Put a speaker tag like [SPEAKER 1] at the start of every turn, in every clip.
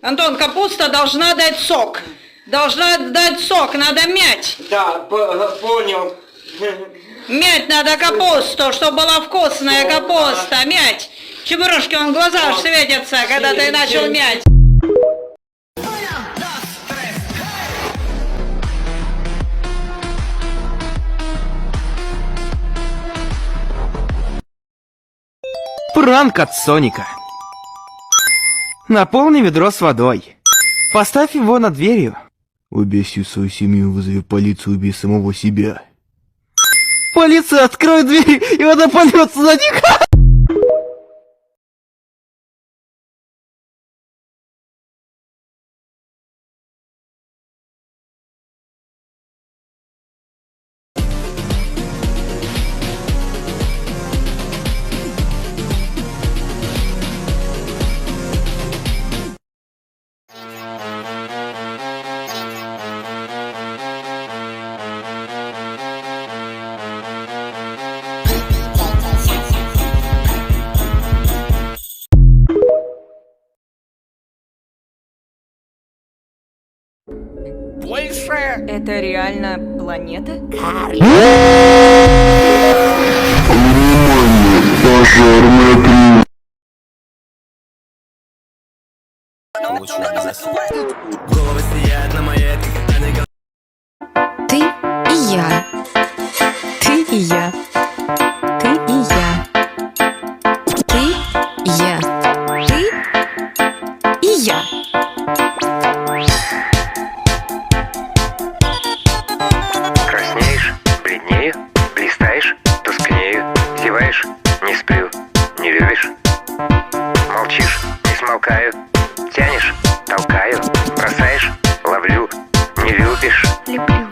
[SPEAKER 1] Антон, капуста должна дать сок. Должна дать сок, надо мять.
[SPEAKER 2] Да, понял.
[SPEAKER 1] Мять надо капусту, чтобы была вкусная капуста. Мять. Чебурашки, вон глаза аж светятся, когда ты начал мять.
[SPEAKER 3] Пранк от Соника. Наполни ведро с водой. Поставь его над дверью.
[SPEAKER 4] Убей всю свою семью, вызови полицию, убей самого себя.
[SPEAKER 3] Полиция, открой дверь, и вода польется на них.
[SPEAKER 5] Больше! Это реально планета?
[SPEAKER 6] Головы сияют на моей.
[SPEAKER 7] Ты и я. Ты и я. Ты и я. Ты и я. Ты и я.
[SPEAKER 8] Краснеешь, бледнею, блистаешь, тускнею, зеваешь, не сплю, не любишь. Молчишь, не смолкаю, тянешь, толкаю, бросаешь, ловлю, не любишь.
[SPEAKER 7] Люблю.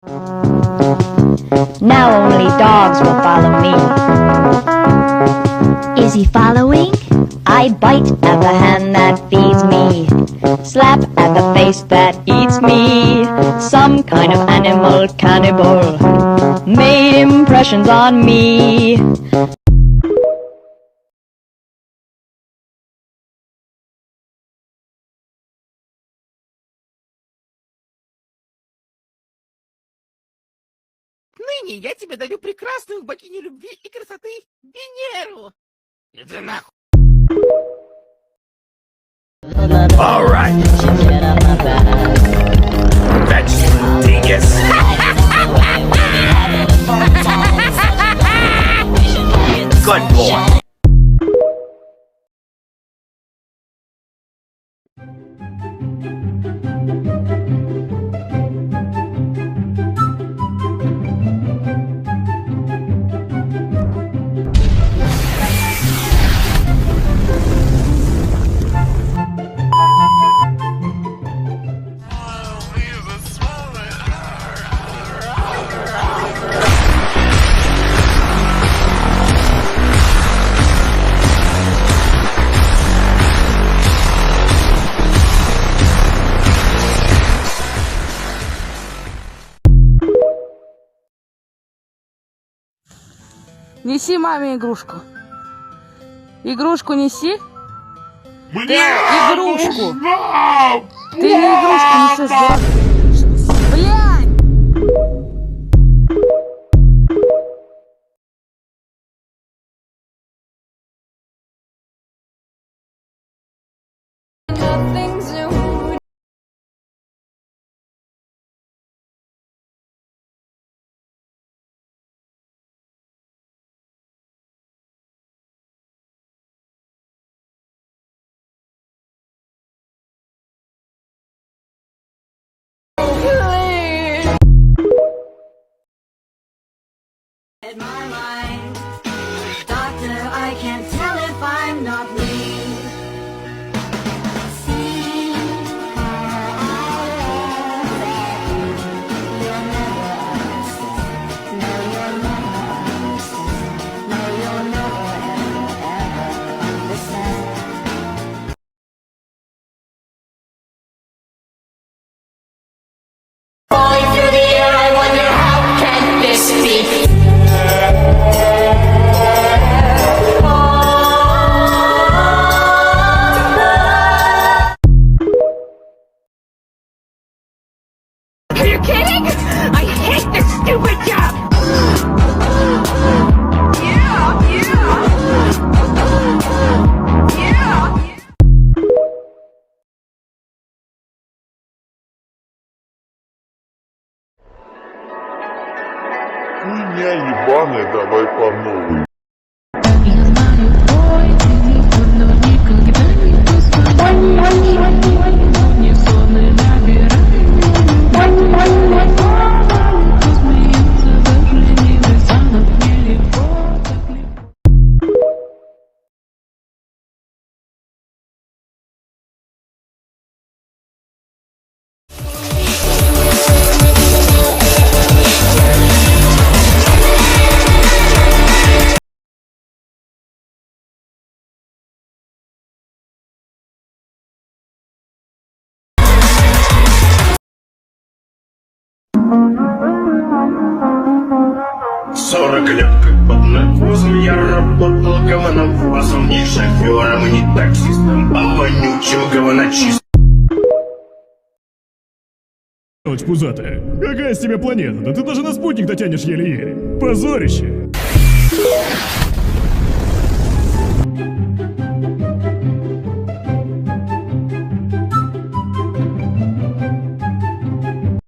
[SPEAKER 9] Now only dogs will follow me. Is he following? I bite at the hand that feeds me. Slap at the face that eats me. Some kind of animal cannibal made impressions on me.
[SPEAKER 3] Ныне я тебе даю прекрасную богиню любви и красоты Венеру. Иди нахуй.
[SPEAKER 6] Alright. Excellent dingus. Good boy.
[SPEAKER 5] Неси маме игрушку. Игрушку неси. Ты игрушку. Ты не игрушку несешь, да? Блядь!
[SPEAKER 10] My mind, doctor, I can't tell if I'm not me. See how I love that you'll never understand. No, you'll never understand. No, you'll never ever understand. Falling through the air, I wonder how can this be? Are you kidding? I hate this stupid job!
[SPEAKER 11] Хуйня ебаная, давай по новой.
[SPEAKER 6] Лет как под наркозом я работал говновозом. Не шофером и не таксистом, а вонючим говночистом.
[SPEAKER 12] Пузатая, какая с тебя планета? Да ты даже на спутник дотянешь еле-еле. Позорище.